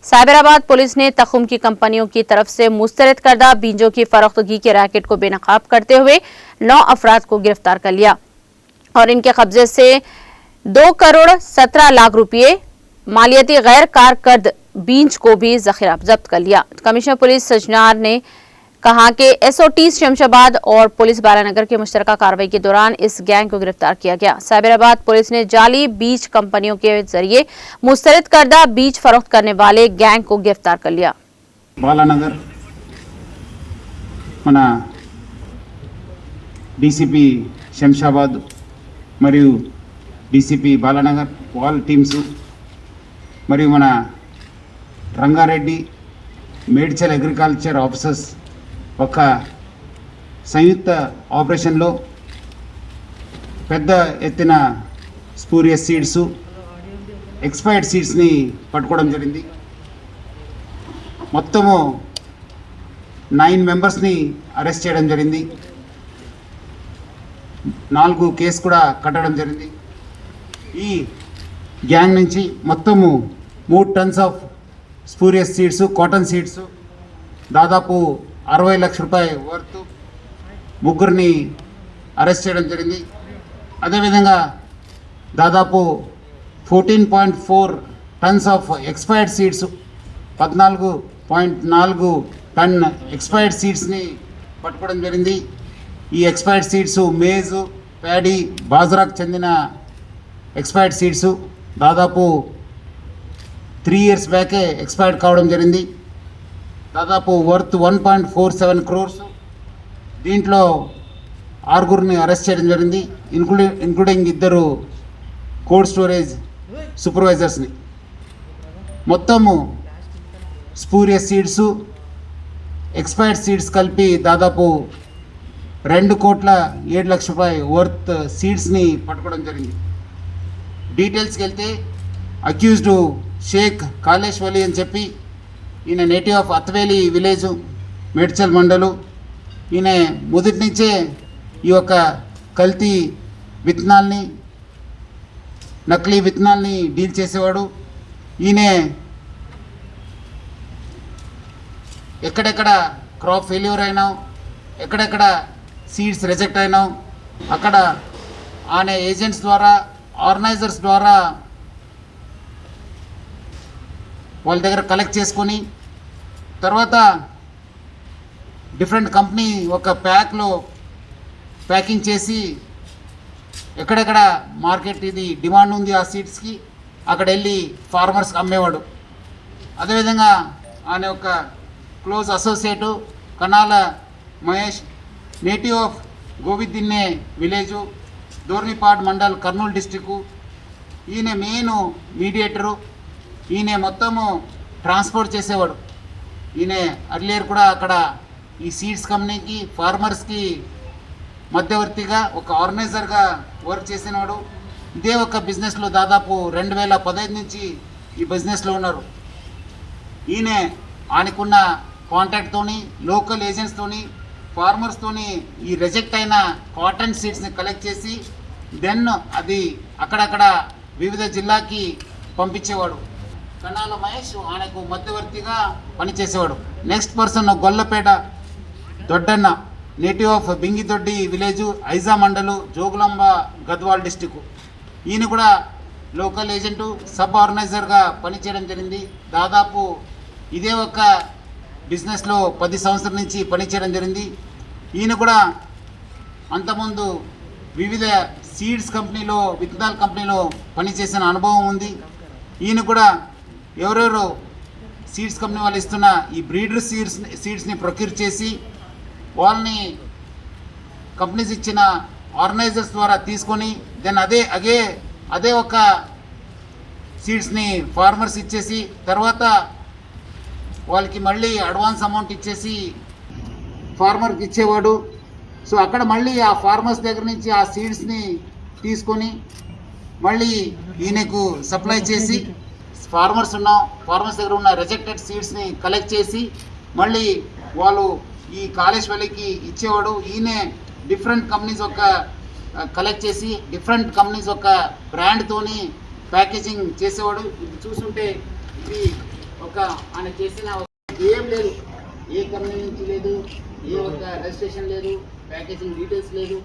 Cyberabad police ने तखुम की कंपनियों की तरफ से मुस्तरद करदा बीजों की फरोख्तगी के रैकेट को बेनकाब करते हुए 9 अफराद को गिरफ्तार कर लिया और इनके कब्जे से 2 करोड़ 17 लाख रुपये मालियती गैर कारकर्द बीज को भी जब्त कर लिया। कमिश्नर पुलिस सजनार ने कहा कि एसओटी शमशाबाद और पुलिस बालानगर के मुश्तरका कार्रवाई के दौरान इस गैंग को गिरफ्तार किया गया। साइबराबाद पुलिस ने जाली बीज कंपनियों के जरिए मुस्तरद करदा बीज फरोख्त करने वाले गैंग को गिरफ्तार कर लिया। बालानगर मना डीसीपी शमशाबाद मरियु डीसीपी बालानगर वाल टीम्स मरियु मना रंगारेड्डी మేడ్చల్ అగ్రికల్చర్ ఆఫీసర్స్ ఒక సంయుక్త ఆపరేషన్లో పెద్ద ఎత్తున స్పూరియస్ సీడ్స్ ఎక్స్పైర్డ్ సీడ్స్ని పట్టుకోవడం జరిగింది। మొత్తము 9 మెంబర్స్ని అరెస్ట్ చేయడం జరిగింది। 4 కేసు కూడా కట్టడం జరిగింది। ఈ గ్యాంగ్ నుంచి మొత్తము 3 tons of spurious seeds cotton seeds దాదాపు 60 లక్షల రూపాయల వర్త్ ముగ్గురిని అరెస్ట్ చేయడం జరిగింది। అదేవిధంగా దాదాపు 14.4 tons of expired seeds 14.4 ton expired సీడ్స్ని పట్టుకోవడం జరిగింది। ఈ ఎక్స్పైర్డ్ సీడ్స్ మేజ్ ప్యాడీ బాజ్రాకు చెందిన ఎక్స్పైర్డ్ సీడ్స్ దాదాపు 3 ఇయర్స్ బ్యాకే ఎక్స్పైర్డ్ కావడం జరిగింది। దాదాపు వర్త్ 1.47 crores। దీంట్లో 6గురిని అరెస్ట్ చేయడం జరిగింది, ఇంక్లూడింగ్ 2 కోల్డ్ స్టోరేజ్ సూపర్వైజర్స్ని। మొత్తము స్పూరియస్ సీడ్స్ ఎక్స్పైర్డ్ సీడ్స్ కలిపి దాదాపు 2,07 లక్షల రూపాయల వర్త్ సీడ్స్ని పట్టుకోవడం జరిగింది। డీటెయిల్స్కి వెళ్తే అక్యూజ్డ్ షేక్ కాలేష్ వలి అని చెప్పి ఈయన నేటివ్ ఆఫ్ అత్వేలి విలేజ్ మేడ్చల్ మండలు। ఈయన మొదటి నుంచే ఈ యొక్క కల్తీ విత్తనాల్ని నకిలీ విత్తనాల్ని డీల్ చేసేవాడు। ఈయన ఎక్కడెక్కడ క్రాప్ ఫెయిల్యూర్ అయినాం, ఎక్కడెక్కడ సీడ్స్ రిజెక్ట్ అయినాం అక్కడ ఆయన ఏజెంట్స్ ద్వారా ఆర్గనైజర్స్ ద్వారా వాళ్ళ దగ్గర కలెక్ట్ చేసుకొని తర్వాత డిఫరెంట్ కంపెనీ ఒక ప్యాక్లో ప్యాకింగ్ చేసి ఎక్కడెక్కడ మార్కెట్ ఇది డిమాండ్ ఉంది ఆ సీడ్స్కి అక్కడ వెళ్ళి ఫార్మర్స్కి అమ్మేవాడు। అదేవిధంగా ఆయన యొక్క close associate Kanala Mahesh native of Govidinne village Dornipad mandal Kurnool district. ఈయన మెయిన్ మీడియేటరు, ఈయన మొత్తము ట్రాన్స్పోర్ట్ చేసేవాడు। ఈయన అర్లియర్ కూడా అక్కడ ఈ సీడ్స్ కంపెనీకి ఫార్మర్స్కి మధ్యవర్తిగా ఒక ఆర్గనైజర్గా వర్క్ చేసినవాడు। ఇదే ఒక బిజినెస్లో దాదాపు 2015 నుంచి ఈ బిజినెస్లో ఉన్నారు। ఈయన ఆయనకున్న కాంటాక్ట్తోని లోకల్ ఏజెంట్స్తోని ఫార్మర్స్తోని ఈ రిజెక్ట్ అయిన కాటన్ సీడ్స్ని కలెక్ట్ చేసి దెన్ అది అక్కడక్కడ వివిధ జిల్లాకి పంపించేవాడు। కన్నాల మహేష్ ఆయనకు మధ్యవర్తిగా పనిచేసేవాడు। Next person Gollapeta Doddanna native of Bingidoddi village Aija mandal Jogulamba Gadwal district. ఈయన కూడా లోకల్ ఏజెంటు సబ్ ఆర్గనైజర్గా పనిచేయడం జరిగింది। దాదాపు ఇదే ఒక బిజినెస్లో 10 సంవత్సరాల నుంచి పనిచేయడం జరిగింది। ఈయన కూడా అంతకుముందు వివిధ సీడ్స్ కంపెనీలో విత్తనాల కంపెనీలో పనిచేసిన అనుభవం ఉంది। ఈయన కూడా ఎవరెవరో సీడ్స్ కంపెనీ వాళ్ళు ఇస్తున్న ఈ బ్రీడర్ సీడ్స్ని ప్రొక్యూర్ చేసి వాళ్ళని కంపెనీస్ ఇచ్చిన ఆర్గనైజర్స్ ద్వారా తీసుకొని దెన్ అదే ఒక సీడ్స్ని ఫార్మర్స్ ఇచ్చేసి తర్వాత వాళ్ళకి మళ్ళీ అడ్వాన్స్ అమౌంట్ ఇచ్చేసి ఫార్మర్కి ఇచ్చేవాడు। సో అక్కడ మళ్ళీ ఆ ఫార్మర్స్ దగ్గర నుంచి ఆ సీడ్స్ని తీసుకొని మళ్ళీ ఈయనకు సప్లై చేసి ఫార్మర్స్ దగ్గర ఉన్న రిజెక్టెడ్ సీడ్స్ని కలెక్ట్ చేసి మళ్ళీ వాళ్ళు ఈ కాలేష్ వలికి ఇచ్చేవాడు। ఈయన డిఫరెంట్ కంపెనీస్ ఒక కలెక్ట్ చేసి డిఫరెంట్ కంపెనీస్ ఒక బ్రాండ్తోని ప్యాకేజింగ్ చేసేవాడు। ఇది చూస్తుంటే ఇది ఒక ఆయన చేసిన ఏం లేదు, ఏ కంపెనీ నుంచి లేదు, ఏ ఒక్క రిజిస్ట్రేషన్ లేదు, ప్యాకేజింగ్ డీటెయిల్స్ లేదు,